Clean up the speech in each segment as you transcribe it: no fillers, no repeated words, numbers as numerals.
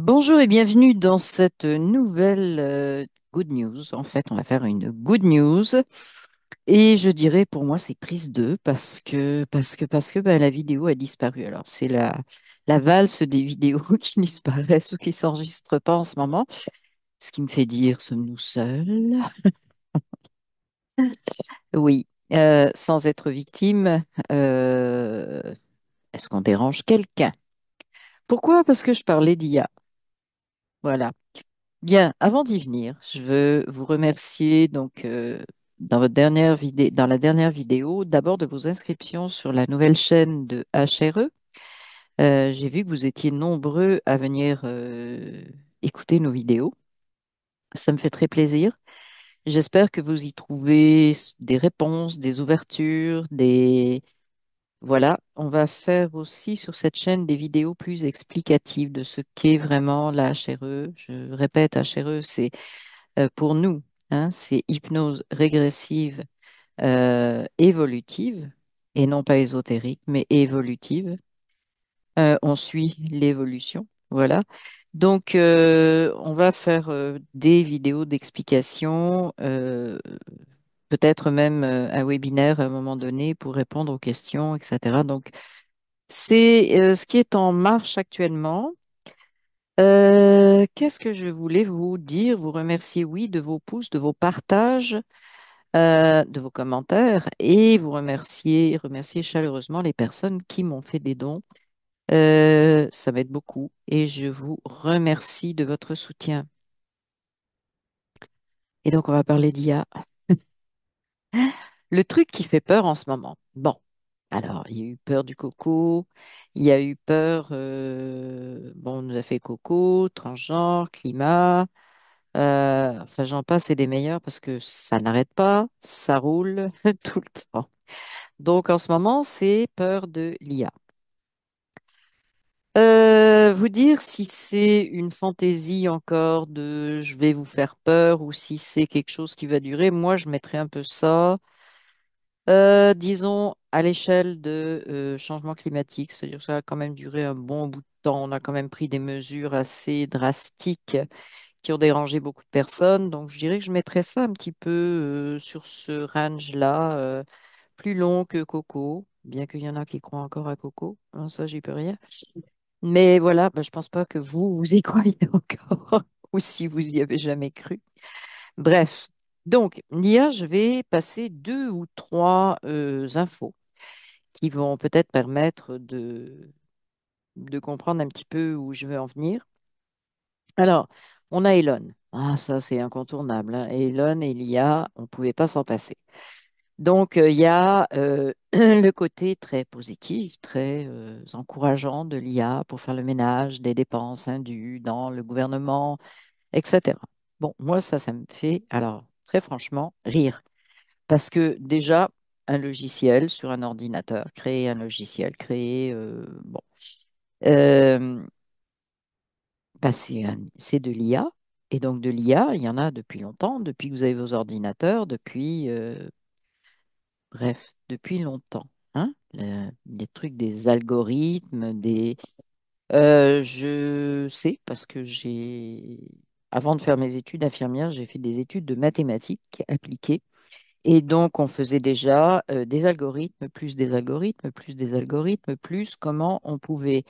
Bonjour et bienvenue dans cette nouvelle good news. En fait, on va faire une good news et je dirais pour moi c'est prise 2 parce que ben, la vidéo a disparu. Alors c'est la valse des vidéos qui disparaissent ou qui s'enregistrent pas en ce moment, ce qui me fait dire sommes-nous seuls? Oui, sans être victime, euh, est-ce qu'on dérange quelqu'un? Pourquoi? Parce que je parlais d'IA. Voilà. Bien, avant d'y venir, je veux vous remercier dans votre dernière vidéo, dans la dernière vidéo, d'abord de vos inscriptions sur la nouvelle chaîne de HRE. J'ai vu que vous étiez nombreux à venir écouter nos vidéos. Ça me fait très plaisir. J'espère que vous y trouvez des réponses, des ouvertures, des... Voilà, on va faire aussi sur cette chaîne des vidéos plus explicatives de ce qu'est vraiment la HRE. Je répète, HRE, c'est pour nous, hein, c'est hypnose régressive évolutive, et non pas ésotérique, mais évolutive. On suit l'évolution, voilà. Donc, on va faire des vidéos d'explication, peut-être même un webinaire à un moment donné pour répondre aux questions, etc. Donc, c'est ce qui est en marche actuellement. Qu'est-ce que je voulais vous dire? Vous remercier, oui, de vos pouces, de vos partages, de vos commentaires et vous remercier chaleureusement les personnes qui m'ont fait des dons. Ça m'aide beaucoup et je vous remercie de votre soutien. Et donc, on va parler d'IA. Le truc qui fait peur en ce moment. Bon, alors, il y a eu peur du coco, il y a eu peur, bon, on nous a fait coco, transgenre, climat. Enfin, j'en passe et des meilleurs parce que ça n'arrête pas, ça roule tout le temps. Donc, en ce moment, c'est peur de l'IA. Vous dire si c'est une fantaisie encore de je vais vous faire peur ou si c'est quelque chose qui va durer, moi, je mettrais un peu ça, disons, à l'échelle de changement climatique. C'est-à-dire que ça a quand même duré un bon bout de temps. On a quand même pris des mesures assez drastiques qui ont dérangé beaucoup de personnes. Donc, je dirais que je mettrais ça un petit peu sur ce range-là, plus long que Coco, bien qu'il y en a qui croient encore à Coco. Hein, ça, j'y peux rien. Mais voilà, bah, je pense pas que vous y croyez encore, ou si vous y avez jamais cru. Bref, donc, l'IA, je vais passer deux ou trois infos qui vont peut-être permettre de comprendre un petit peu où je veux en venir. Alors, on a Elon. Ah, ça, c'est incontournable, hein. Elon et l'IA, on ne pouvait pas s'en passer. Donc, il y a le côté très positif, très encourageant de l'IA pour faire le ménage des dépenses indues dans le gouvernement, etc. Bon, moi, ça me fait, alors, très franchement, rire. Parce que déjà, un logiciel sur un ordinateur, créer un logiciel, bon, euh, bah, c'est de l'IA. Et donc, de l'IA, il y en a depuis longtemps, depuis que vous avez vos ordinateurs, bref, depuis longtemps. Hein? Les trucs des algorithmes, je sais parce que avant de faire mes études infirmières, j'ai fait des études de mathématiques appliquées. Et donc, on faisait déjà des algorithmes, plus des algorithmes, plus des algorithmes, plus comment on pouvait.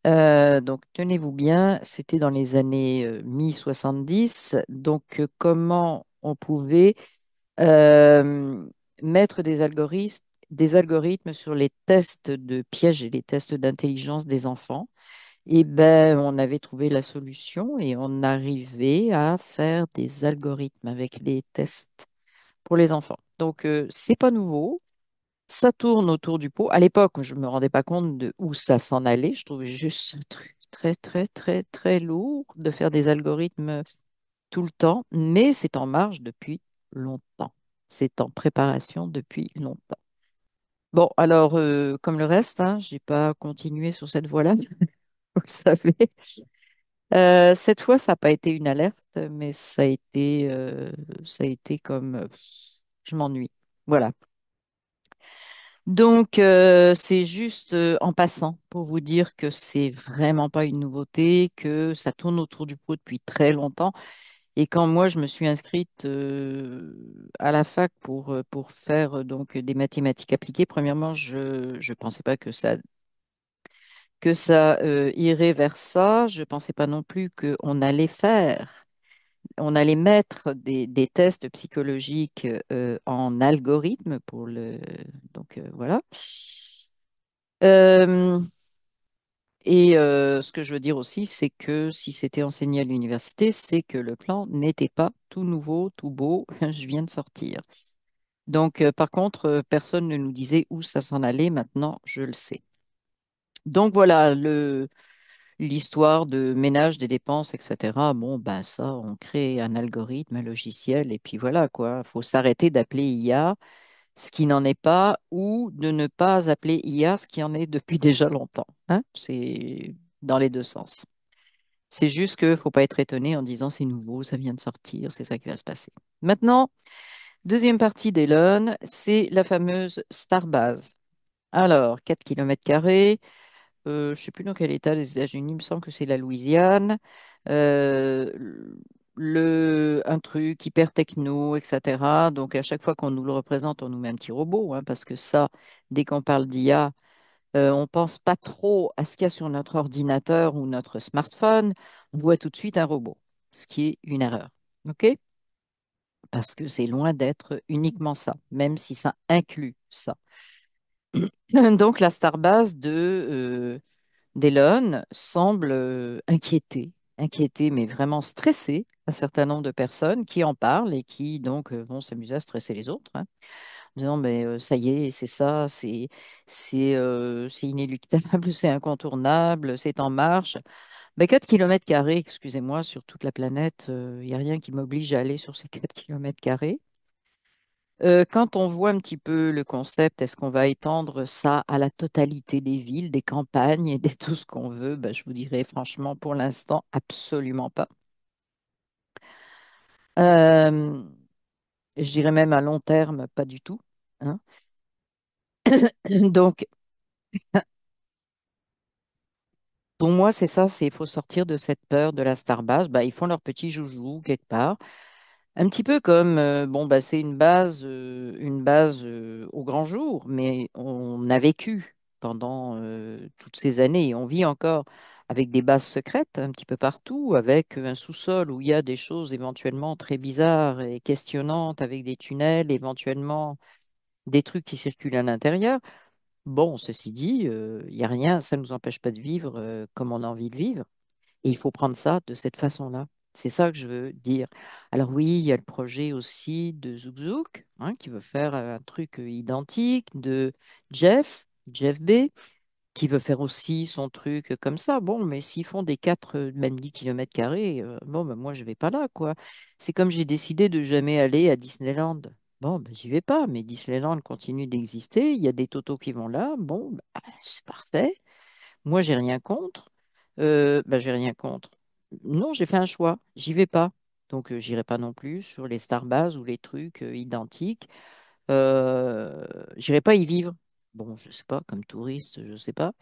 Donc, tenez-vous bien, c'était dans les années mi-70. Donc, comment on pouvait euh, mettre des algorithmes sur les tests de pièges et les tests d'intelligence des enfants. Et ben, on avait trouvé la solution et on arrivait à faire des algorithmes avec les tests pour les enfants. Donc, c'est pas nouveau. Ça tourne autour du pot. À l'époque, je ne me rendais pas compte de où ça s'en allait. Je trouvais juste ce truc très, très, très, très lourd de faire des algorithmes tout le temps, mais c'est en marche depuis longtemps. C'est en préparation depuis longtemps. Bon, alors, comme le reste, hein, je n'ai pas continué sur cette voie-là, vous le savez. Cette fois, ça n'a pas été une alerte, mais ça a été comme je m'ennuie. Voilà. Donc, c'est juste en passant pour vous dire que c'est vraiment pas une nouveauté, que ça tourne autour du pot depuis très longtemps. Et quand moi, je me suis inscrite à la fac pour faire donc des mathématiques appliquées, premièrement, je ne pensais pas que ça irait vers ça. Je ne pensais pas non plus on allait mettre des tests psychologiques en algorithme donc voilà. Euh, ce que je veux dire aussi, c'est que si c'était enseigné à l'université, c'est que le plan n'était pas tout nouveau, tout beau. Je viens de sortir. Donc, par contre, personne ne nous disait où ça s'en allait. Maintenant, je le sais. Donc voilà, l'histoire de ménage des dépenses, etc. Bon, ben ça, on crée un algorithme, un logiciel, et puis voilà quoi. Il faut s'arrêter d'appeler IA ce qui n'en est pas, ou de ne pas appeler IA ce qui en est depuis déjà longtemps. Hein. C'est dans les deux sens. C'est juste qu'il ne faut pas être étonné en disant c'est nouveau, ça vient de sortir, c'est ça qui va se passer. Maintenant, deuxième partie d'Elon, c'est la fameuse Starbase. Alors, 4 km², je ne sais plus dans quel état des États-Unis, il me semble que c'est la Louisiane. Euh, un truc hyper techno, etc. Donc, à chaque fois qu'on nous le représente, on nous met un petit robot, hein, parce que ça, dès qu'on parle d'IA, on pense pas trop à ce qu'il y a sur notre ordinateur ou notre smartphone. On voit tout de suite un robot, ce qui est une erreur. OK? Parce que c'est loin d'être uniquement ça, même si ça inclut ça. Donc, la Starbase d'Elon semble inquiéter, mais vraiment stresser un certain nombre de personnes qui en parlent et qui donc vont s'amuser à stresser les autres, hein, en disant mais ça y est, c'est ça, c'est inéluctable, c'est incontournable, c'est en marche. Mais 4 km², excusez-moi, sur toute la planète, il n'y a rien qui m'oblige à aller sur ces 4 km². Quand on voit un petit peu le concept, est-ce qu'on va étendre ça à la totalité des villes, des campagnes et de tout ce qu'on veut? Ben, je vous dirais franchement, pour l'instant, absolument pas. Euh, je dirais même à long terme, pas du tout. Hein. Donc, pour moi, c'est ça, il faut sortir de cette peur de la Starbase. Ben, ils font leur petit joujou quelque part. Un petit peu comme, bon, bah, c'est une base au grand jour, mais on a vécu pendant toutes ces années et on vit encore avec des bases secrètes un petit peu partout, avec un sous-sol où il y a des choses éventuellement très bizarres et questionnantes, avec des tunnels, éventuellement des trucs qui circulent à l'intérieur. Bon, ceci dit, il n'y a rien, ça ne nous empêche pas de vivre comme on a envie de vivre. Et il faut prendre ça de cette façon-là. C'est ça que je veux dire. Alors oui, il y a le projet aussi de Zouk Zouk, hein, qui veut faire un truc identique, de Jeff B, qui veut faire aussi son truc comme ça. Bon, mais s'ils font des 4, même 10 km², bon, ben, moi, je vais pas là, quoi. C'est comme j'ai décidé de jamais aller à Disneyland. Bon, ben, j'y vais pas, mais Disneyland continue d'exister. Il y a des totos qui vont là. Bon, ben, c'est parfait. Moi, j'ai rien contre. Bah, j'ai rien contre. Non, j'ai fait un choix. J'y vais pas. Donc, j'irai pas non plus sur les Starbase ou les trucs identiques. Euh, J'irai pas y vivre. Bon, je sais pas, comme touriste, je sais pas.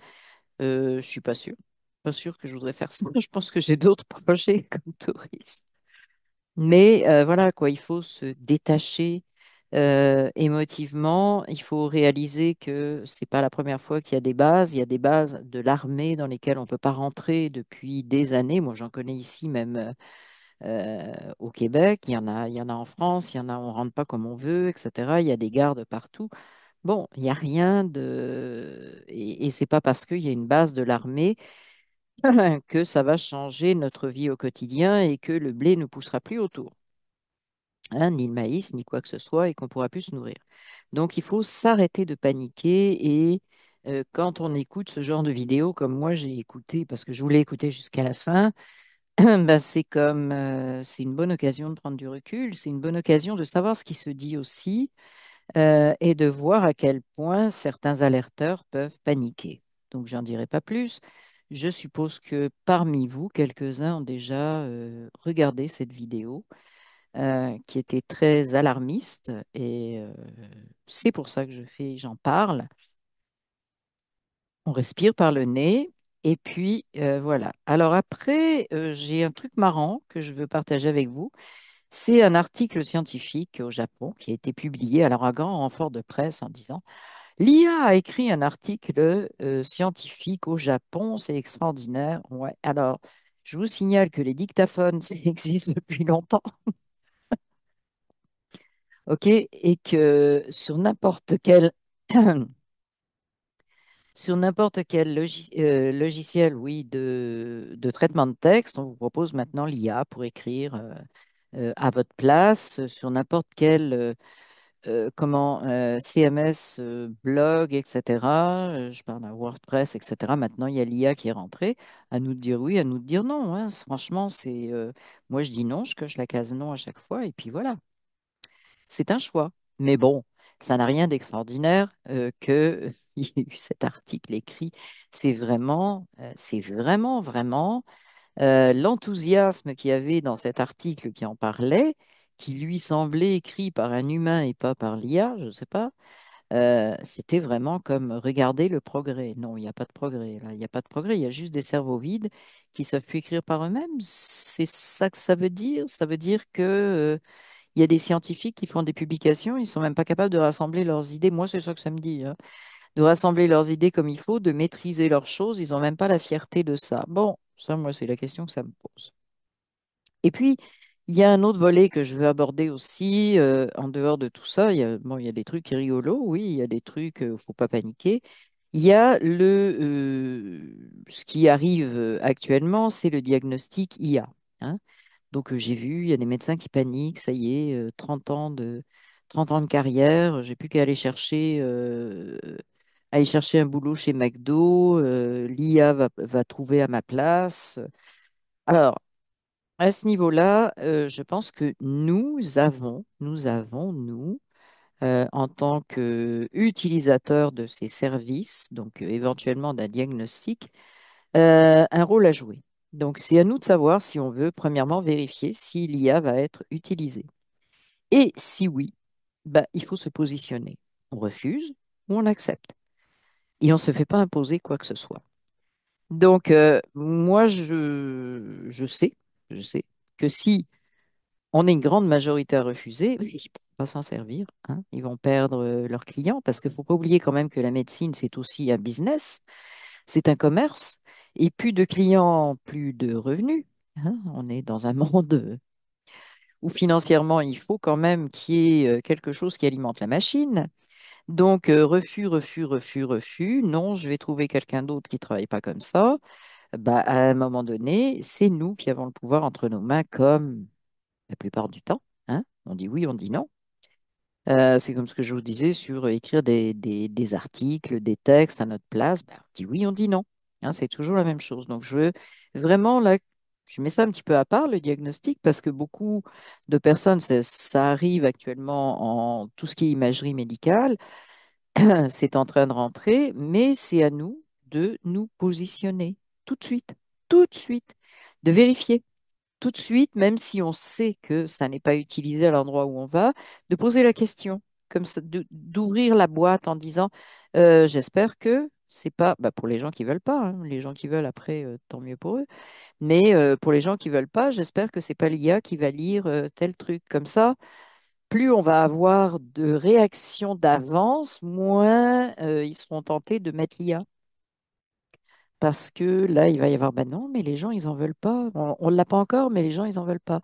Je suis pas sûre. Pas sûre que je voudrais faire ça. Je pense que j'ai d'autres projets comme touriste. Mais voilà, quoi, il faut se détacher émotivement. Il faut réaliser que c'est pas la première fois qu'il y a des bases. Il y a des bases de l'armée dans lesquelles on ne peut pas rentrer depuis des années. Moi, j'en connais ici même au Québec. Il y en a en France. Il y en a, on rentre pas comme on veut, etc. Il y a des gardes partout. Bon, il n'y a rien de... Et c'est pas parce qu'il y a une base de l'armée que ça va changer notre vie au quotidien et que le blé ne poussera plus autour, hein, ni le maïs, ni quoi que ce soit, et qu'on pourra plus se nourrir. Donc, il faut s'arrêter de paniquer et quand on écoute ce genre de vidéo, comme moi j'ai écouté, parce que je voulais écouter jusqu'à la fin, ben, c'est une bonne occasion de prendre du recul, c'est une bonne occasion de savoir ce qui se dit aussi et de voir à quel point certains alerteurs peuvent paniquer. Donc, j'en dirai pas plus. Je suppose que parmi vous, quelques-uns ont déjà regardé cette vidéo. qui était très alarmiste. Et c'est pour ça que j'en parle. On respire par le nez. Et puis, voilà. Alors après, j'ai un truc marrant que je veux partager avec vous. C'est un article scientifique au Japon qui a été publié alors à grand renfort de presse en disant l'IA a écrit un article scientifique au Japon, c'est extraordinaire. Ouais. Alors, je vous signale que les dictaphones, ça existe depuis longtemps, ok, et que sur n'importe quel logiciel, oui, de traitement de texte, on vous propose maintenant l'IA pour écrire à votre place sur n'importe quel CMS, blog, etc. Je parle à WordPress, etc. Maintenant, il y a l'IA qui est rentrée. À nous de dire oui, à nous de dire non, hein. Franchement, moi, je dis non, je coche la case non à chaque fois, et puis voilà. C'est un choix. Mais bon, ça n'a rien d'extraordinaire que il y ait eu cet article écrit. C'est vraiment l'enthousiasme qu'il y avait dans cet article qui en parlait, qui lui semblait écrit par un humain et pas par l'IA, je ne sais pas. C'était vraiment comme regarder le progrès. Non, il n'y a pas de progrès là. Il n'y a pas de progrès. Il y a juste des cerveaux vides qui savent plus écrire par eux-mêmes. C'est ça que ça veut dire. Ça veut dire que il y a des scientifiques qui font des publications, ils sont même pas capables de rassembler leurs idées. Moi, c'est ça que ça me dit, hein. De rassembler leurs idées comme il faut, de maîtriser leurs choses. Ils n'ont même pas la fierté de ça. Bon, ça, moi, c'est la question que ça me pose. Et puis, il y a un autre volet que je veux aborder aussi, en dehors de tout ça. Bon, il y a des trucs rigolos, oui, il y a des trucs, faut pas paniquer. Il y a ce qui arrive actuellement, c'est le diagnostic IA, hein. Donc, j'ai vu, il y a des médecins qui paniquent, ça y est, 30 ans de carrière, j'ai plus qu'à aller chercher un boulot chez McDo, l'IA va trouver à ma place. Alors, à ce niveau-là, je pense que nous, en tant qu'utilisateurs de ces services, donc éventuellement d'un diagnostic, un rôle à jouer. Donc, c'est à nous de savoir si on veut, premièrement, vérifier si l'IA va être utilisée. Et si oui, bah, il faut se positionner. On refuse ou on accepte. Et on ne se fait pas imposer quoi que ce soit. Donc, moi, je sais que si on est une grande majorité à refuser, ils ne pourront pas s'en servir, hein. Ils vont perdre leurs clients parce qu'il ne faut pas oublier quand même que la médecine, c'est aussi un business, c'est un commerce. Et plus de clients, plus de revenus, hein. On est dans un monde où financièrement, il faut quand même qu'il y ait quelque chose qui alimente la machine. Donc, refus, refus, refus, refus. Non, je vais trouver quelqu'un d'autre qui ne travaille pas comme ça. Bah, à un moment donné, c'est nous qui avons le pouvoir entre nos mains, comme la plupart du temps, hein. On dit oui, on dit non. C'est comme ce que je vous disais sur écrire des articles, des textes à notre place. Ben, on dit oui, on dit non, hein. C'est toujours la même chose. Donc, je veux vraiment, là, je mets ça un petit peu à part, le diagnostic, parce que beaucoup de personnes, ça arrive actuellement en tout ce qui est imagerie médicale, c'est en train de rentrer, mais c'est à nous de nous positionner tout de suite, de vérifier tout de suite, même si on sait que ça n'est pas utilisé à l'endroit où on va, de poser la question, comme ça, d'ouvrir la boîte en disant j'espère que c'est pas bah, pour les gens qui veulent pas, hein. Les gens qui veulent après, tant mieux pour eux. Mais pour les gens qui veulent pas, j'espère que c'est pas l'IA qui va lire tel truc. Comme ça, plus on va avoir de réactions d'avance, moins ils seront tentés de mettre l'IA. Parce que là, il va y avoir, ben non, mais les gens, ils en veulent pas. On ne l'a pas encore, mais les gens, ils en veulent pas.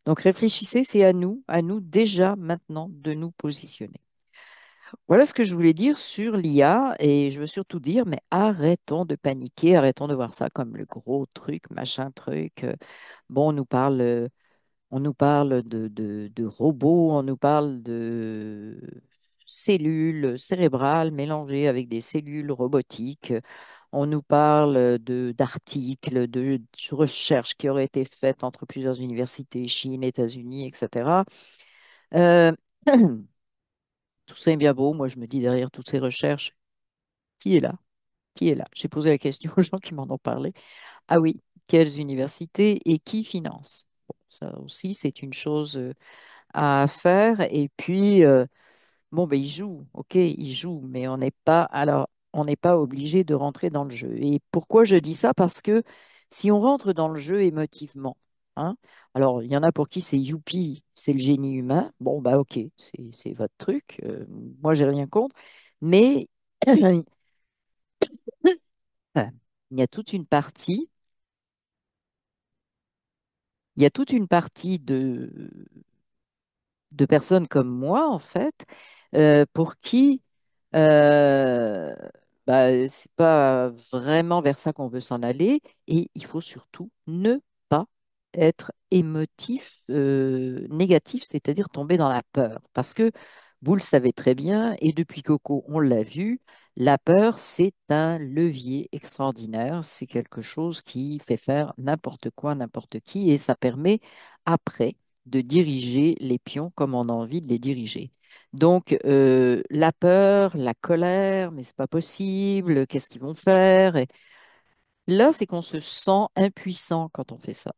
Donc réfléchissez, c'est à nous déjà maintenant de nous positionner. Voilà ce que je voulais dire sur l'IA et je veux surtout dire, mais arrêtons de paniquer, arrêtons de voir ça comme le gros truc, machin truc. Bon, on nous parle de robots, on nous parle de cellules cérébrales mélangées avec des cellules robotiques. On nous parle d'articles, de recherches qui auraient été faites entre plusieurs universités, Chine, États-Unis, etc. Euh, tout ça est bien beau. Moi, je me dis derrière toutes ces recherches, qui est là? Qui est là? J'ai posé la question aux gens qui m'en ont parlé. Ah oui, quelles universités et qui finance? Ça aussi, c'est une chose à faire. Et puis, bon, ben, il joue, ok, il joue, mais on n'est pas obligé de rentrer dans le jeu. Et pourquoi je dis ça? Parce que si on rentre dans le jeu émotivement, hein, alors il y en a pour qui c'est youpi, c'est le génie humain. Bon, bah ok, c'est votre truc. Moi, j'ai rien contre. Mais il y a toute une partie, il y a toute une partie de personnes comme moi, en fait, pour qui euh, bah, c'est pas vraiment vers ça qu'on veut s'en aller. Et il faut surtout ne pas être émotif, négatif, c'est-à-dire tomber dans la peur. Parce que vous le savez très bien, et depuis Coco, on l'a vu, la peur, c'est un levier extraordinaire. C'est quelque chose qui fait faire n'importe quoi, n'importe qui, et ça permet après de diriger les pions comme on a envie de les diriger. Donc, la peur, la colère, mais c'est pas possible, qu'est-ce qu'ils vont faire? Et là, c'est qu'on se sent impuissant quand on fait ça.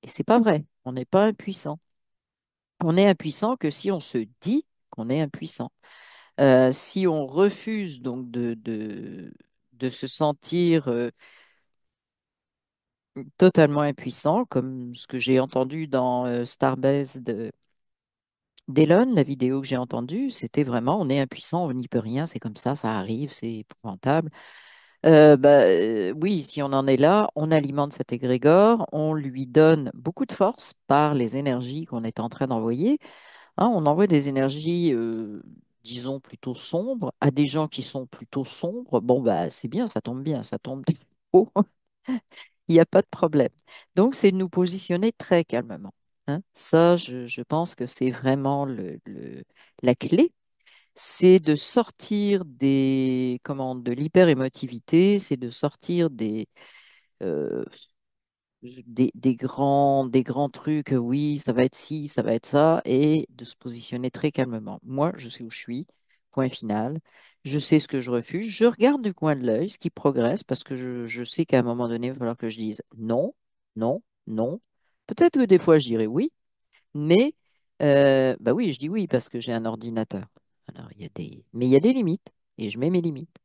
Et c'est pas vrai, on n'est pas impuissant. On est impuissant que si on se dit qu'on est impuissant. Si on refuse donc de se sentir totalement impuissant, comme ce que j'ai entendu dans Starbase d'Elon, la vidéo que j'ai entendue, c'était vraiment on est impuissant, on n'y peut rien, c'est comme ça arrive, c'est épouvantable. Oui, si on en est là, on alimente cet égrégore, on lui donne beaucoup de force par les énergies qu'on est en train d'envoyer. Hein, on envoie des énergies, disons, plutôt sombres à des gens qui sont plutôt sombres. Bon, bah, c'est bien, ça tombe haut, il n'y a pas de problème. Donc, c'est de nous positionner très calmement. Hein. Ça, je pense que c'est vraiment la clé, c'est de sortir de l'hyper-émotivité, c'est de sortir euh, des grands trucs, oui, ça va être ci, ça va être ça, et de se positionner très calmement. Moi, je sais où je suis, point final. Je sais ce que je refuse. Je regarde du coin de l'œil ce qui progresse parce que je sais qu'à un moment donné, il va falloir que je dise non, non, non. Peut-être que des fois, je dirai oui, mais bah oui, je dis oui parce que j'ai un ordinateur. Alors, mais il y a des limites et je mets mes limites.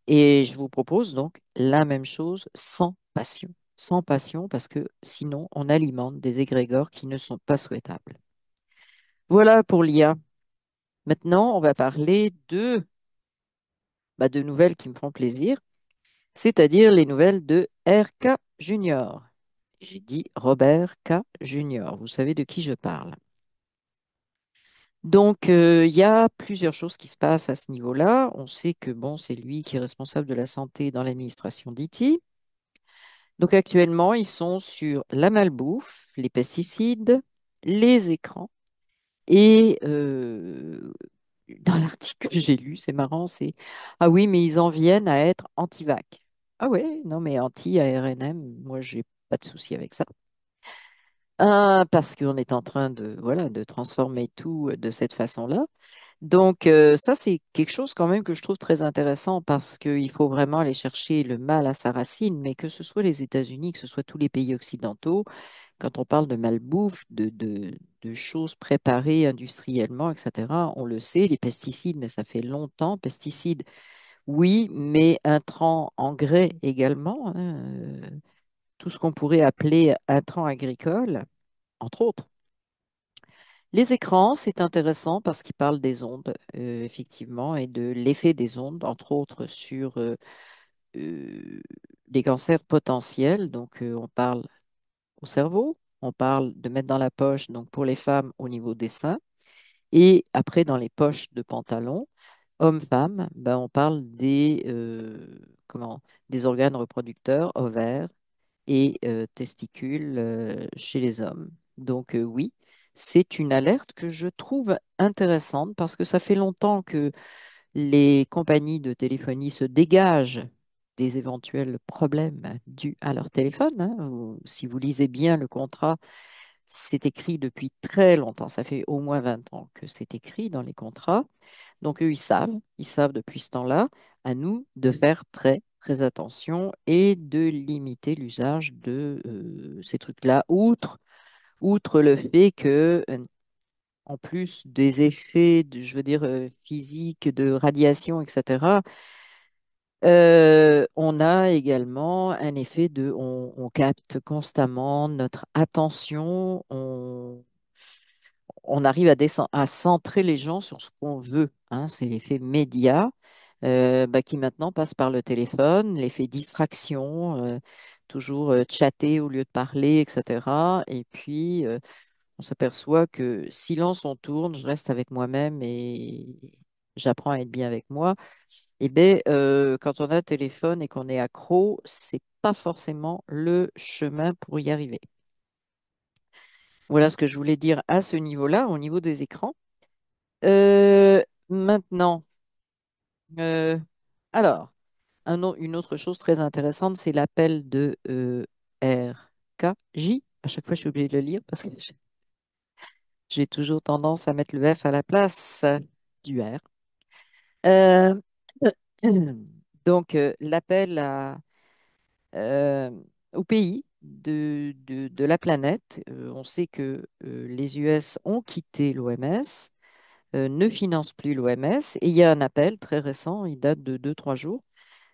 Et je vous propose donc la même chose sans passion. Sans passion parce que sinon, on alimente des égrégores qui ne sont pas souhaitables. Voilà pour l'IA. Maintenant, on va parler de nouvelles qui me font plaisir, c'est-à-dire les nouvelles de RK Junior. J'ai dit Robert K. Junior. Vous savez de qui je parle. Donc, il y a plusieurs choses qui se passent à ce niveau-là. On sait que bon, c'est lui qui est responsable de la santé dans l'administration d'IT. Donc, actuellement, ils sont sur la malbouffe, les pesticides, les écrans. Et dans l'article que j'ai lu, c'est marrant, c'est ah oui, mais ils en viennent à être anti-vac. Ah ouais, non, mais anti-ARNM, moi, j'ai pas de souci avec ça. Parce qu'on est en train voilà, de transformer tout de cette façon-là. Donc, ça, c'est quelque chose quand même que je trouve très intéressant parce qu'il faut vraiment aller chercher le mal à sa racine, mais que ce soit les États-Unis, que ce soit tous les pays occidentaux, quand on parle de malbouffe, de choses préparées industriellement, etc., on le sait, les pesticides, mais ça fait longtemps, pesticides, oui, mais intrants, engrais également, hein, tout ce qu'on pourrait appeler intrants agricoles, entre autres. Les écrans, c'est intéressant parce qu'ils parlent des ondes, effectivement, et de l'effet des ondes, entre autres sur euh, les cancers potentiels. Donc, on parle au cerveau, on parle de mettre dans la poche, donc pour les femmes au niveau des seins, et après dans les poches de pantalon, hommes-femmes, ben, on parle des organes reproducteurs, ovaires et testicules chez les hommes. Donc oui, c'est une alerte que je trouve intéressante parce que ça fait longtemps que les compagnies de téléphonie se dégagent des éventuels problèmes dus à leur téléphone. Hein. Si vous lisez bien le contrat, c'est écrit depuis très longtemps. Ça fait au moins 20 ans que c'est écrit dans les contrats. Donc, eux, ils savent depuis ce temps-là, à nous de faire très, très attention et de limiter l'usage de ces trucs-là, outre le fait que, en plus des effets, je veux dire, physiques, de radiation, etc., on a également un effet on capte constamment notre attention, on arrive à centrer les gens sur ce qu'on veut, hein. C'est l'effet média bah, qui maintenant passe par le téléphone, l'effet distraction, toujours chatter au lieu de parler, etc. Et puis, on s'aperçoit que silence on tourne, je reste avec moi-même et j'apprends à être bien avec moi. Et bien, quand on a un téléphone et qu'on est accro, c'est pas forcément le chemin pour y arriver. Voilà ce que je voulais dire à ce niveau-là, au niveau des écrans. Maintenant, euh, alors, une autre chose très intéressante, c'est l'appel de RKJ. À chaque fois, je suis obligée de le lire parce que j'ai toujours tendance à mettre le F à la place du R. Euh, donc, l'appel euh, aux pays de la planète. On sait que les US ont quitté l'OMS, ne financent plus l'OMS, et il y a un appel très récent, il date de 2, 3 jours,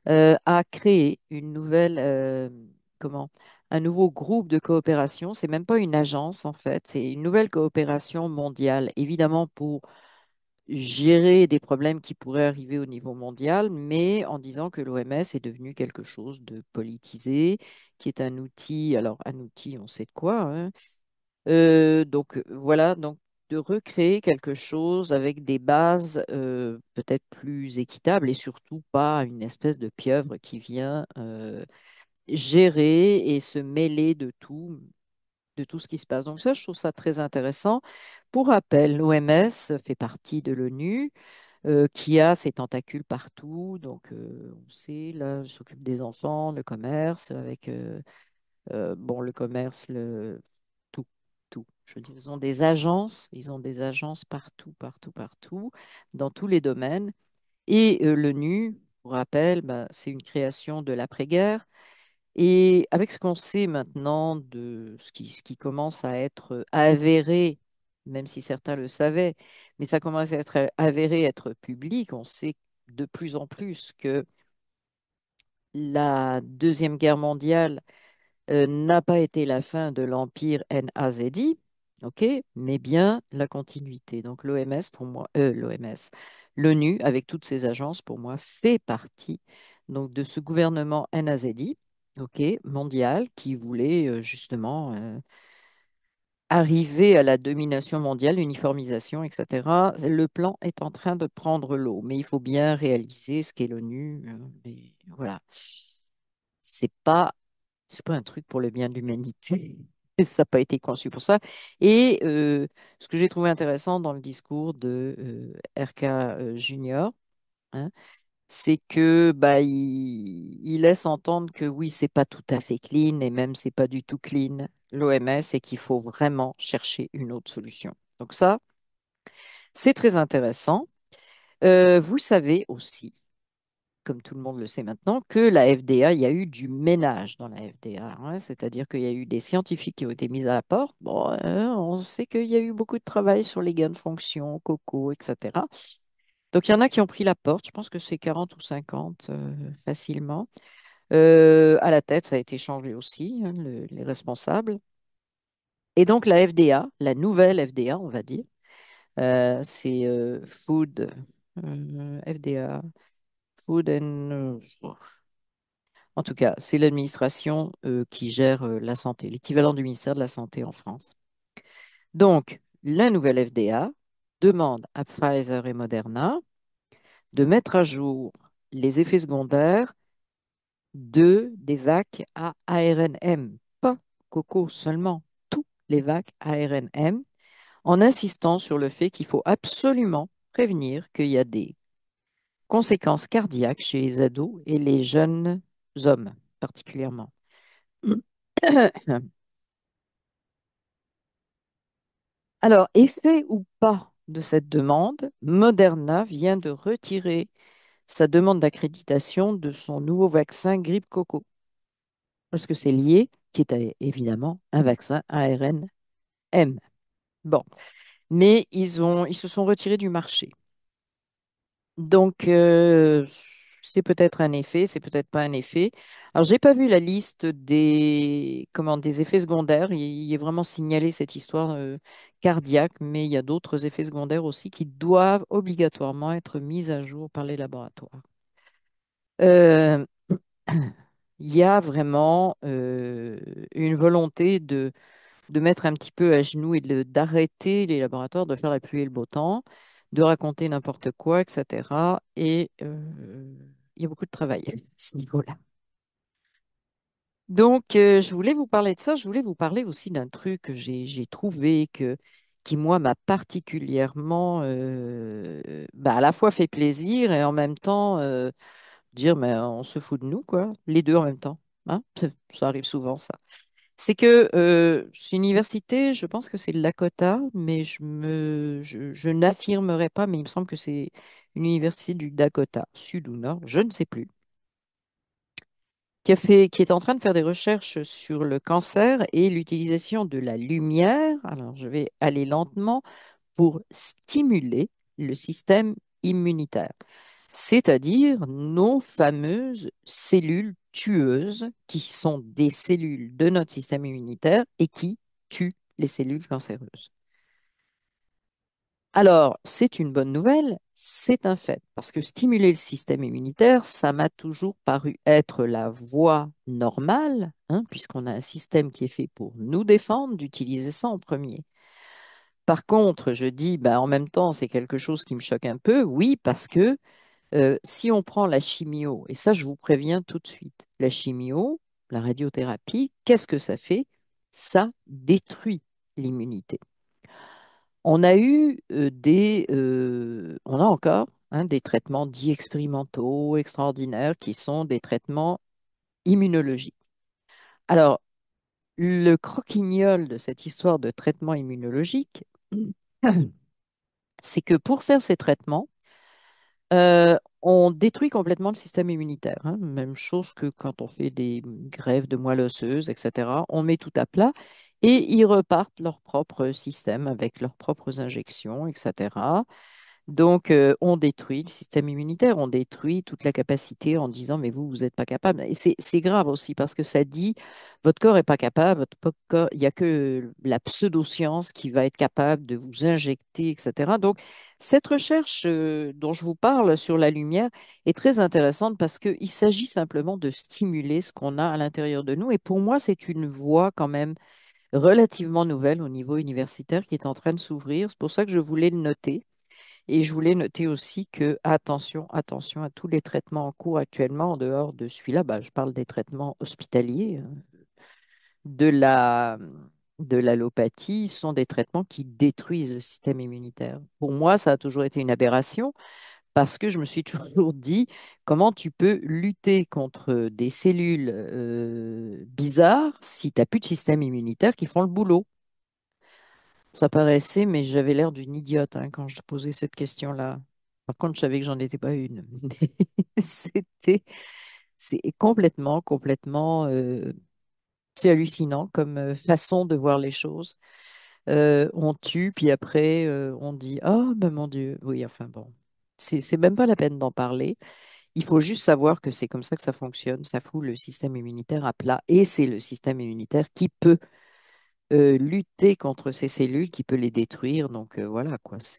à créer une nouvelle, comment, un nouveau groupe de coopération. C'est même pas une agence en fait, c'est une nouvelle coopération mondiale, évidemment pour gérer des problèmes qui pourraient arriver au niveau mondial, mais en disant que l'OMS est devenu quelque chose de politisé, qui est un outil, alors un outil, on sait de quoi, hein. Donc voilà, donc de recréer quelque chose avec des bases peut-être plus équitables et surtout pas une espèce de pieuvre qui vient gérer et se mêler de tout ce qui se passe. Donc ça, je trouve ça très intéressant. Pour rappel, l'OMS fait partie de l'ONU qui a ses tentacules partout. Donc, on sait, là, elle s'occupe des enfants, le commerce, avec bon, le commerce, tout, tout. Je veux dire, ils ont des agences partout, partout, partout, dans tous les domaines. Et l'ONU, pour rappel, ben, c'est une création de l'après-guerre. Et avec ce qu'on sait maintenant de ce qui commence à être avéré, même si certains le savaient, mais ça commence à être avéré, être public, on sait de plus en plus que la Deuxième Guerre mondiale n'a pas été la fin de l'empire NAZI, ok, mais bien la continuité. Donc l'OMS, pour moi, l'ONU, avec toutes ses agences, pour moi, fait partie donc, de ce gouvernement NAZI, ok, mondial, qui voulait justement arriver à la domination mondiale, l'uniformisation, etc. Le plan est en train de prendre l'eau, mais il faut bien réaliser ce qu'est l'ONU. Mais voilà, c'est c'est pas un truc pour le bien de l'humanité. Ça n'a pas été conçu pour ça. Et ce que j'ai trouvé intéressant dans le discours de RK Junior, hein, c'est que bah, il laisse entendre que oui, c'est pas tout à fait clean et même c'est pas du tout clean l'OMS et qu'il faut vraiment chercher une autre solution. Donc ça, c'est très intéressant. Vous savez aussi comme tout le monde le sait maintenant, que la FDA, il y a eu du ménage dans la FDA, hein. C'est-à-dire qu'il y a eu des scientifiques qui ont été mis à la porte. Bon, on sait qu'il y a eu beaucoup de travail sur les gains de fonction, coco, etc. Donc, il y en a qui ont pris la porte. Je pense que c'est 40 ou 50 facilement. À la tête, ça a été changé aussi, hein, les responsables. Et donc, la FDA, la nouvelle FDA, on va dire, c'est FDA, Food and... En tout cas, c'est l'administration qui gère la santé, l'équivalent du ministère de la Santé en France. Donc, la nouvelle FDA demande à Pfizer et Moderna de mettre à jour les effets secondaires des vacs à ARNM, pas coco seulement, tous les vacs ARNM, en insistant sur le fait qu'il faut absolument prévenir qu'il y a des conséquences cardiaques chez les ados et les jeunes hommes particulièrement. Alors, effet ou pas de cette demande, Moderna vient de retirer sa demande d'accréditation de son nouveau vaccin grippe coco, parce que c'est lié, qui est évidemment un vaccin ARN. M. Bon, mais ils se sont retirés du marché. Donc, c'est peut-être un effet, c'est peut-être pas un effet. Alors, j'ai pas vu la liste des effets secondaires. Il est vraiment signalé cette histoire cardiaque, mais il y a d'autres effets secondaires aussi qui doivent obligatoirement être mis à jour par les laboratoires. Euh, il y a vraiment une volonté de mettre un petit peu à genoux et d'arrêter les laboratoires de faire la pluie et le beau temps, de raconter n'importe quoi, etc. Et il y a beaucoup de travail à ce niveau-là. Donc, je voulais vous parler de ça. Je voulais vous parler aussi d'un truc que j'ai trouvé qui, moi, m'a particulièrement à la fois fait plaisir et en même temps dire, mais on se fout de nous, quoi. Les deux en même temps. Hein. Ça arrive souvent, ça. C'est que c'est une université, je pense que c'est le Lakota, mais je n'affirmerai pas, mais il me semble que c'est une université du Dakota, sud ou nord, je ne sais plus, qui est en train de faire des recherches sur le cancer et l'utilisation de la lumière. Alors, je vais aller lentement pour stimuler le système immunitaire, c'est-à-dire nos fameuses cellules tueuses qui sont des cellules de notre système immunitaire et qui tuent les cellules cancéreuses. Alors, c'est une bonne nouvelle, c'est un fait, parce que stimuler le système immunitaire, ça m'a toujours paru être la voie normale, hein, puisqu'on a un système qui est fait pour nous défendre, d'utiliser ça en premier. Par contre, je dis, en même temps, c'est quelque chose qui me choque un peu, oui, parce que si on prend la chimio, et ça je vous préviens tout de suite, la chimio, la radiothérapie, qu'est-ce que ça fait? Ça détruit l'immunité. On a encore des traitements dits expérimentaux, extraordinaires, qui sont des traitements immunologiques. Alors, le croquignol de cette histoire de traitement immunologique, c'est que pour faire ces traitements, on détruit complètement le système immunitaire, hein. Même chose que quand on fait des greffes de moelle osseuse, etc. On met tout à plat et ils repartent leur propre système avec leurs propres injections, etc. Donc, on détruit le système immunitaire, on détruit toute la capacité en disant, mais vous n'êtes pas capable. Et c'est grave aussi parce que ça dit, votre corps n'est pas capable, il n'y a que la pseudoscience qui va être capable de vous injecter, etc. Donc, cette recherche dont je vous parle sur la lumière est très intéressante parce qu'il s'agit simplement de stimuler ce qu'on a à l'intérieur de nous. Et pour moi, c'est une voie quand même relativement nouvelle au niveau universitaire qui est en train de s'ouvrir. C'est pour ça que je voulais le noter. Et je voulais noter aussi que, attention, attention à tous les traitements en cours actuellement, en dehors de celui-là, je parle des traitements hospitaliers, de la, de l'allopathie, sont des traitements qui détruisent le système immunitaire. Pour moi, ça a toujours été une aberration parce que je me suis toujours dit, comment tu peux lutter contre des cellules bizarres si tu n'as plus de système immunitaire qui font le boulot? Ça paraissait, mais j'avais l'air d'une idiote hein, quand je te posais cette question-là. Par contre, je savais que j'en étais pas une. C'était, c'est complètement, c'est hallucinant comme façon de voir les choses. On tue, puis après, on dit, oh, ben mon Dieu. Oui, enfin bon, c'est même pas la peine d'en parler. Il faut juste savoir que c'est comme ça que ça fonctionne. Ça fout le système immunitaire à plat, et c'est le système immunitaire qui peut lutter contre ces cellules, qui peut les détruire. Donc voilà quoi, ça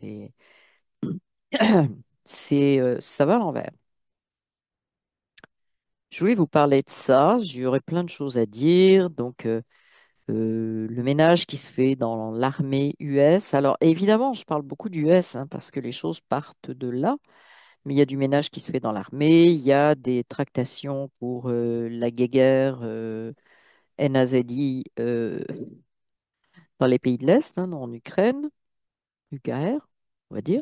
va à l'envers. Je voulais vous parler de ça. J'aurais plein de choses à dire. Donc le ménage qui se fait dans l'armée US. Alors évidemment, je parle beaucoup d'US parce que les choses partent de là. Mais il y a du ménage qui se fait dans l'armée. Il y a des tractations pour la guéguerre NAZI dans les pays de l'Est, en Ukraine, UKR, on va dire.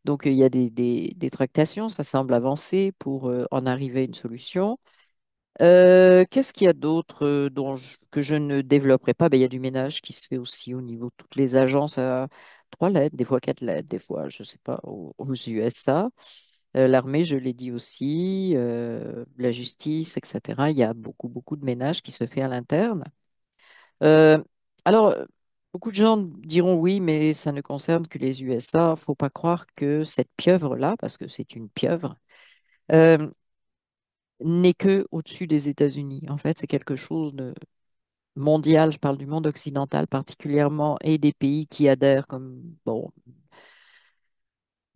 Donc, il y a des tractations, ça semble avancer pour en arriver à une solution. Qu'est-ce qu'il y a d'autre que je ne développerai pas? Il y a du ménage qui se fait aussi au niveau de toutes les agences à 3 lettres, des fois 4 lettres, des fois, je ne sais pas, aux USA. L'armée, je l'ai dit aussi, la justice, etc. Il y a beaucoup, beaucoup de ménage qui se fait à l'interne. Euh, alors, Beaucoup de gens diront oui, mais ça ne concerne que les USA. Faut pas croire que cette pieuvre-là, parce que c'est une pieuvre, euh, n'est que au-dessus des États-Unis. En fait, c'est quelque chose de mondial. Je parle du monde occidental particulièrement et des pays qui adhèrent, comme bon,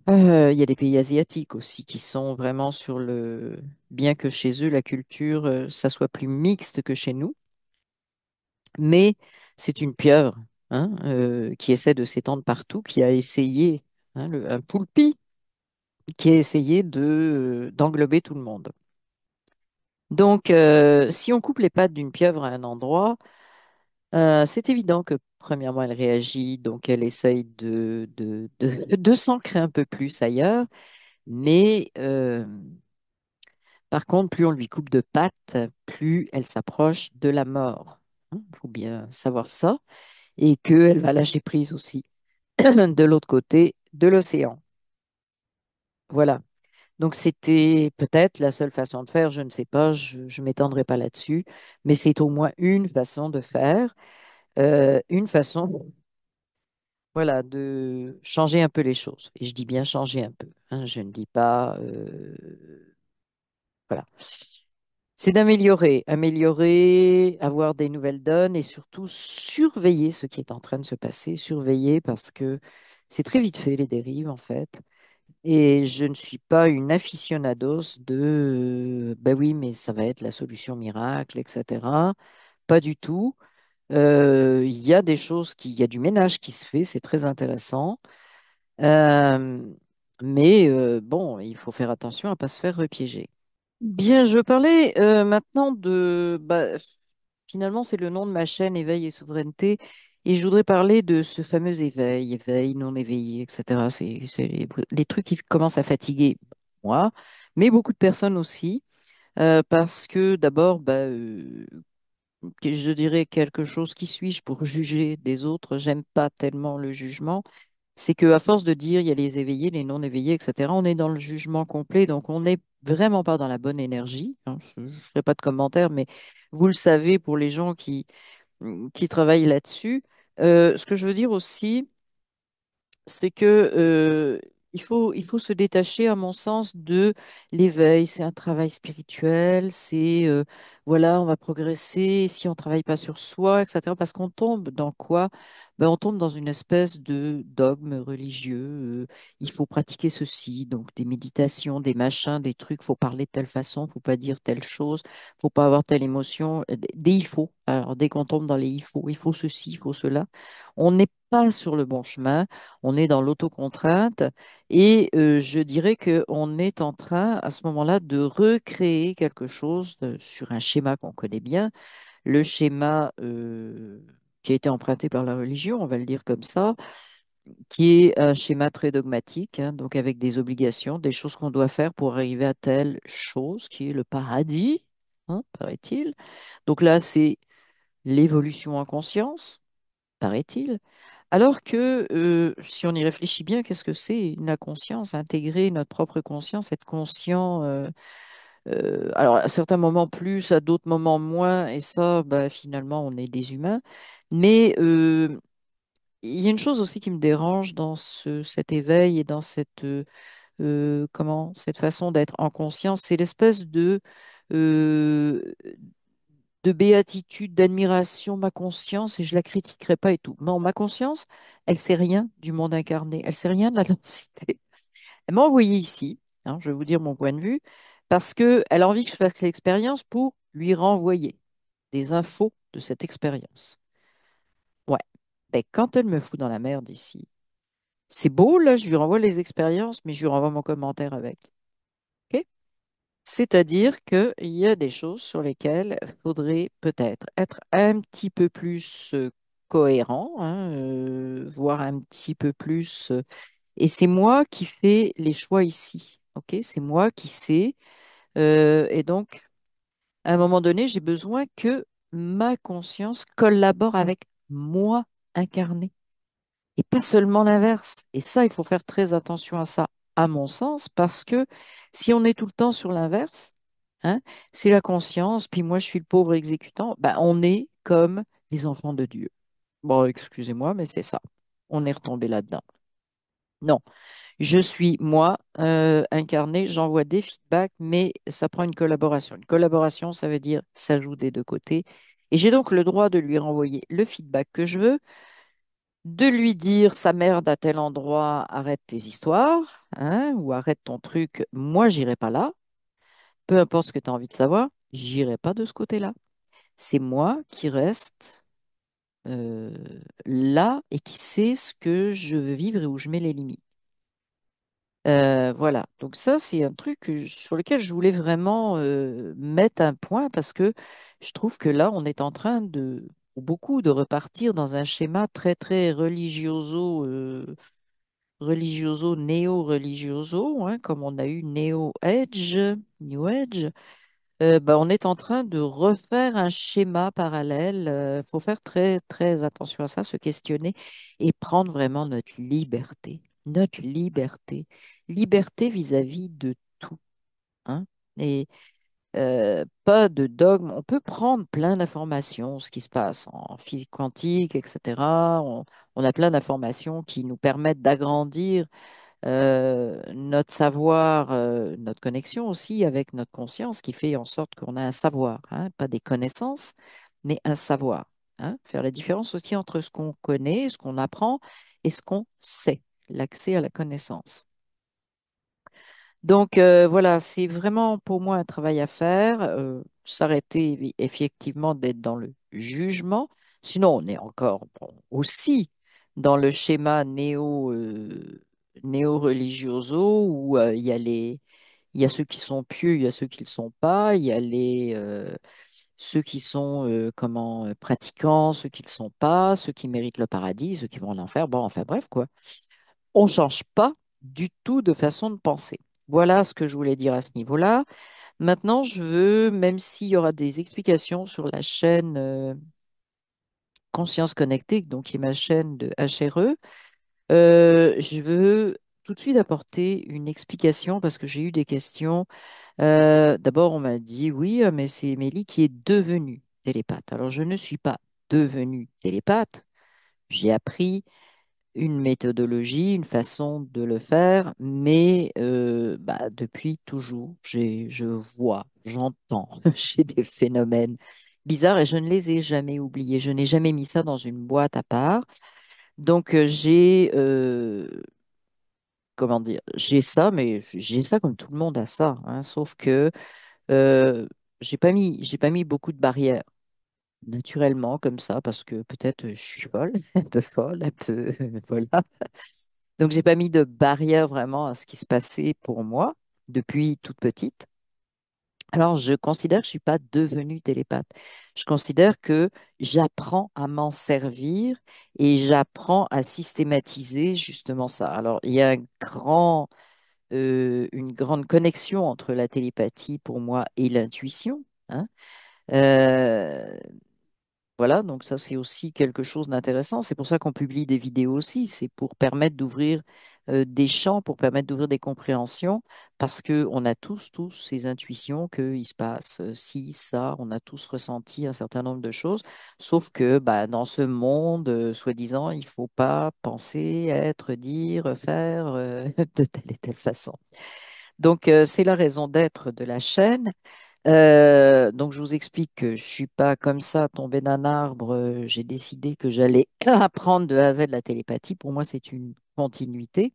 il y a des pays asiatiques aussi qui sont vraiment sur le, bien que chez eux la culture, ça soit plus mixte que chez nous, mais c'est une pieuvre, hein, qui essaie de s'étendre partout, qui a essayé, hein, un poulpi qui a essayé d'englober tout le monde. Donc, si on coupe les pattes d'une pieuvre à un endroit, c'est évident que premièrement, elle réagit, donc elle essaye de s'ancrer un peu plus ailleurs, mais par contre, plus on lui coupe de pattes, plus elle s'approche de la mort. Il faut bien savoir ça, et qu'elle va lâcher prise aussi de l'autre côté de l'océan. Voilà. Donc, c'était peut-être la seule façon de faire, je ne sais pas, je ne m'étendrai pas là-dessus, mais c'est au moins une façon de faire, une façon, voilà, de changer un peu les choses. Et je dis bien changer un peu, hein, je ne dis pas, voilà. C'est d'améliorer, améliorer, avoir des nouvelles donnes et surtout surveiller ce qui est en train de se passer, surveiller parce que c'est très vite fait les dérives en fait. Et je ne suis pas une aficionados de ben oui, mais ça va être la solution miracle, etc. Pas du tout. Il y a des choses il y a du ménage qui se fait, c'est très intéressant. Euh, mais bon, il faut faire attention à ne pas se faire repiéger. Bien, je parlais maintenant de... bah, finalement, c'est le nom de ma chaîne, Éveil et Souveraineté. Et je voudrais parler de ce fameux éveil, éveil, non éveillé, etc. C'est les trucs qui commencent à fatiguer moi, mais beaucoup de personnes aussi. Parce que d'abord, je dirais quelque chose, qui suis-je pour juger des autres? J'aime pas tellement le jugement. C'est qu'à force de dire il y a les éveillés, les non éveillés, etc., on est dans le jugement complet, donc on n'est vraiment pas dans la bonne énergie, hein. Je ne ferai pas de commentaires, mais vous le savez pour les gens qui travaillent là-dessus. Ce que je veux dire aussi, c'est que il faut se détacher, à mon sens, de l'éveil. C'est un travail spirituel, c'est voilà, on va progresser si on travaille pas sur soi, etc. Parce qu'on tombe dans quoi? Ben, on tombe dans une espèce de dogme religieux. Il faut pratiquer ceci, donc des méditations, des machins, des trucs. Faut parler de telle façon, faut pas dire telle chose, faut pas avoir telle émotion. Des il faut. Alors dès qu'on tombe dans les il faut ceci, il faut cela. On n'est pas sur le bon chemin, on est dans l'autocontrainte et je dirais qu'on est en train à ce moment-là de recréer quelque chose sur un schéma qu'on connaît bien, le schéma qui a été emprunté par la religion, on va le dire comme ça, qui est un schéma très dogmatique, hein, donc avec des obligations, des choses qu'on doit faire pour arriver à telle chose qui est le paradis, hein, paraît-il. Donc là, c'est l'évolution en conscience, paraît-il. Alors que si on y réfléchit bien, qu'est-ce que c'est la conscience? Intégrer notre propre conscience, être conscient. Alors à certains moments plus, à d'autres moments moins, et ça, bah, finalement, on est des humains. Mais il y a une chose aussi qui me dérange dans cet éveil et dans cette façon d'être en conscience, c'est l'espèce euh, de béatitude, d'admiration, ma conscience, et je la critiquerai pas et tout. Non, ma conscience, elle sait rien du monde incarné, elle sait rien de la densité. Elle m'a envoyé ici, hein, je vais vous dire mon point de vue, parce qu'elle a envie que je fasse l'expérience pour lui renvoyer des infos de cette expérience. Ouais. Ben, quand elle me fout dans la merde ici, c'est beau, là, je lui renvoie les expériences, mais je lui renvoie mon commentaire avec. OK? C'est-à-dire qu'il y a des choses sur lesquelles il faudrait peut-être être un petit peu plus cohérent, hein, voire un petit peu plus. Et c'est moi qui fais les choix ici. Ok, c'est moi qui sais. Et donc, à un moment donné, j'ai besoin que ma conscience collabore avec moi incarné et pas seulement l'inverse. Et ça, il faut faire très attention à ça, à mon sens, parce que si on est tout le temps sur l'inverse, hein, c'est la conscience, puis moi je suis le pauvre exécutant, ben, on est comme les enfants de Dieu. Bon, excusez-moi, mais c'est ça. On est retombé là-dedans. Non, je suis moi incarné, j'envoie des feedbacks, mais ça prend une collaboration. Une collaboration, ça veut dire ça joue des deux côtés. Et j'ai donc le droit de lui renvoyer le feedback que je veux, de lui dire sa merde à tel endroit, arrête tes histoires, hein, ou arrête ton truc, moi j'irai pas là. Peu importe ce que tu as envie de savoir, j'irai pas de ce côté-là. C'est moi qui reste euh, là et qui sait ce que je veux vivre et où je mets les limites. Voilà, donc ça c'est un truc sur lequel je voulais vraiment mettre un point parce que je trouve que là on est en train de pour beaucoup de repartir dans un schéma très très religioso néo-religioso, hein, comme on a eu néo-Age, New Age. Ben, on est en train de refaire un schéma parallèle. Il faut faire très, très attention à ça, se questionner et prendre vraiment notre liberté. Notre liberté. Liberté vis-à-vis de tout, hein. Et pas de dogme. On peut prendre plein d'informations, ce qui se passe en physique quantique, etc. On a plein d'informations qui nous permettent d'agrandir notre savoir, notre connexion aussi avec notre conscience qui fait en sorte qu'on a un savoir, hein, pas des connaissances, mais un savoir, hein. Faire la différence aussi entre ce qu'on connaît, ce qu'on apprend et ce qu'on sait, l'accès à la connaissance. Donc voilà, c'est vraiment pour moi un travail à faire, s'arrêter effectivement d'être dans le jugement. Sinon, on est encore bon, aussi dans le schéma néo-religioso où il y a ceux qui sont pieux, il y a ceux qui ne le sont pas, il y a ceux qui sont pratiquants, ceux qui ne le sont pas, ceux qui méritent le paradis, ceux qui vont en enfer. Bon, enfin bref, quoi. On ne change pas du tout de façon de penser. Voilà ce que je voulais dire à ce niveau-là. Maintenant, je veux, même s'il y aura des explications sur la chaîne Conscience Connectée, donc qui est ma chaîne de HRE, je veux tout de suite apporter une explication parce que j'ai eu des questions. D'abord, on m'a dit, oui, mais c'est Émilie qui est devenue télépathe. Alors, je ne suis pas devenue télépathe. J'ai appris une méthodologie, une façon de le faire, mais bah, depuis toujours, je vois, j'entends, j'ai des phénomènes bizarres et je ne les ai jamais oubliés. Je n'ai jamais mis ça dans une boîte à part. Donc, comment dire, j'ai ça, mais j'ai ça comme tout le monde a ça, hein, sauf que euh, j'ai pas mis beaucoup de barrières. Naturellement, comme ça, parce que peut-être je suis folle, un peu folle, un peu, voilà. Donc, j'ai pas mis de barrière vraiment à ce qui se passait pour moi depuis toute petite. Alors, je considère que je suis pas devenue télépathe. Je considère que j'apprends à m'en servir et j'apprends à systématiser justement ça. Alors, il y a une grande connexion entre la télépathie pour moi et l'intuition, hein. Euh, voilà, donc ça c'est aussi quelque chose d'intéressant. C'est pour ça qu'on publie des vidéos aussi. C'est pour permettre d'ouvrir des champs, pour permettre d'ouvrir des compréhensions, parce que on a tous ces intuitions qu'il se passe ci, ça. On a tous ressenti un certain nombre de choses. Sauf que bah, dans ce monde, soi-disant, il faut pas penser, être, dire, faire de telle et telle façon. Donc c'est la raison d'être de la chaîne. Donc, je vous explique que je suis pas comme ça tombée d'un arbre. J'ai décidé que j'allais apprendre de A à Z la télépathie. Pour moi, c'est une continuité.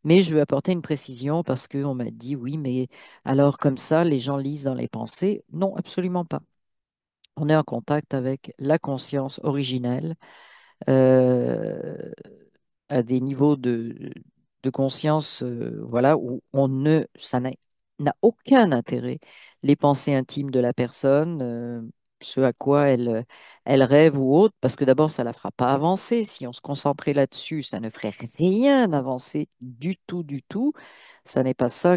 Mais je veux apporter une précision parce qu'on m'a dit oui, mais alors comme ça, les gens lisent dans les pensées. Non, absolument pas. On est en contact avec la conscience originelle. Euh, à des niveaux de conscience, voilà, où ça n'a aucun intérêt. Les pensées intimes de la personne, ce à quoi elle rêve ou autre, parce que d'abord, ça ne la fera pas avancer. Si on se concentrait là-dessus, ça ne ferait rien avancer du tout, du tout. Ça n'est pas ça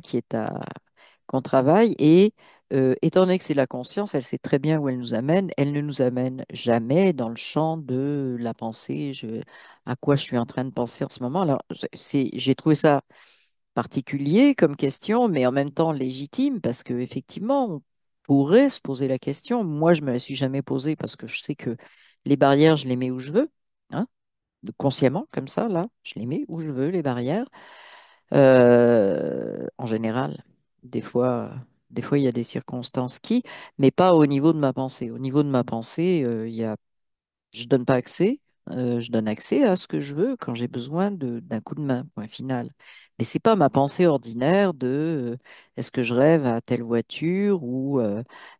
qu'on travaille. Et étant donné que c'est la conscience, elle sait très bien où elle nous amène. Elle ne nous amène jamais dans le champ de la pensée. À quoi je suis en train de penser en ce moment. Alors, j'ai trouvé ça particulier comme question, mais en même temps légitime, parce que effectivement, on pourrait se poser la question. Moi, je me la suis jamais posée parce que je sais que les barrières, je les mets où je veux. hein, consciemment, comme ça, là, je les mets où je veux, les barrières. En général, des fois, des fois, il y a des circonstances mais pas au niveau de ma pensée. Au niveau de ma pensée, je donne pas accès. Je donne accès à ce que je veux quand j'ai besoin d'un coup de main, point final. Mais c'est pas ma pensée ordinaire est-ce que je rêve à telle voiture ou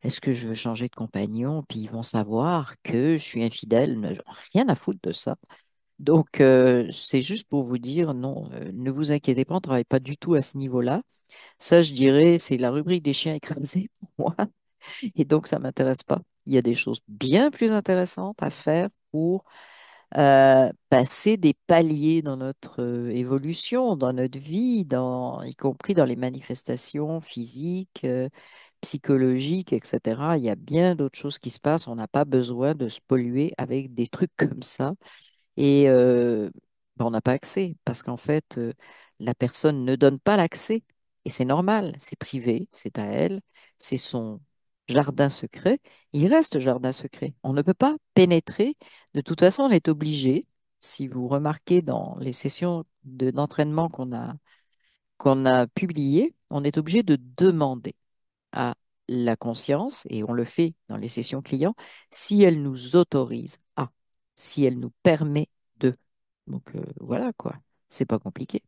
est-ce que je veux changer de compagnon, puis ils vont savoir que je suis infidèle. Rien à foutre de ça. Donc, c'est juste pour vous dire, non, ne vous inquiétez pas, on ne travaille pas du tout à ce niveau-là. Ça, je dirais, c'est la rubrique des chiens écrasés pour moi. Et donc, ça ne m'intéresse pas. Il y a des choses bien plus intéressantes à faire pour passer des paliers dans notre évolution, dans notre vie, y compris dans les manifestations physiques, psychologiques, etc. Il y a bien d'autres choses qui se passent. On n'a pas besoin de se polluer avec des trucs comme ça. Et ben, on n'a pas accès parce qu'en fait, la personne ne donne pas l'accès. Et c'est normal, c'est privé, c'est à elle, c'est son jardin secret. Il reste jardin secret. On ne peut pas pénétrer. De toute façon, on est obligé, si vous remarquez dans les sessions d'entraînement qu'on a publiées, on est obligé de demander à la conscience, et on le fait dans les sessions clients, si elle nous autorise à, si elle nous permet de. Donc voilà quoi, c'est pas compliqué.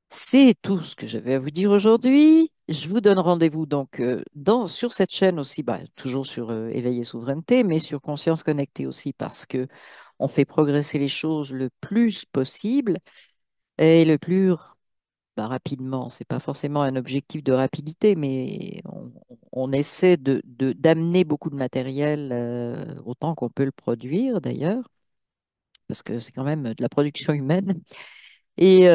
C'est tout ce que j'avais à vous dire aujourd'hui. Je vous donne rendez-vous donc sur cette chaîne aussi, bah, toujours sur Éveil et Souveraineté, mais sur Conscience Connectée aussi parce que on fait progresser les choses le plus possible et le plus bah, rapidement. C'est pas forcément un objectif de rapidité, mais on essaie d'amener beaucoup de matériel autant qu'on peut le produire d'ailleurs, parce que c'est quand même de la production humaine. Et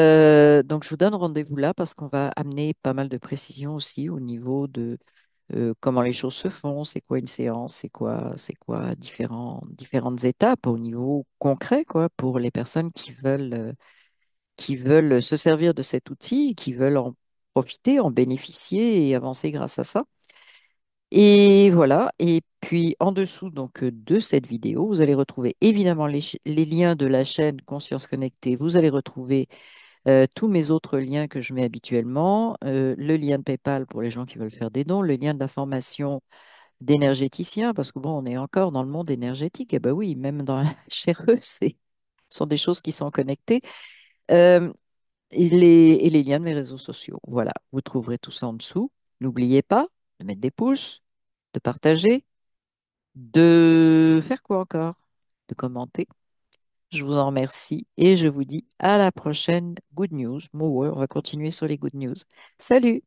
donc, je vous donne rendez-vous là parce qu'on va amener pas mal de précisions aussi au niveau de comment les choses se font, c'est quoi une séance, c'est quoi différentes étapes au niveau concret, quoi, pour les personnes qui veulent se servir de cet outil, qui veulent en profiter, en bénéficier et avancer grâce à ça. Et voilà. Et puis en dessous donc de cette vidéo, vous allez retrouver évidemment les liens de la chaîne Conscience Connectée. Vous allez retrouver tous mes autres liens que je mets habituellement, le lien de PayPal pour les gens qui veulent faire des dons, le lien de la formation d'énergéticien, parce que bon, on est encore dans le monde énergétique. Et ben oui, même dans chez eux, ce sont des choses qui sont connectées. Euh, et les liens de mes réseaux sociaux. Voilà, vous trouverez tout ça en dessous. N'oubliez pas de mettre des pouces, de partager, de faire quoi encore? De commenter. Je vous en remercie et je vous dis à la prochaine Good News. Bon, ouais, on va continuer sur les Good News. Salut!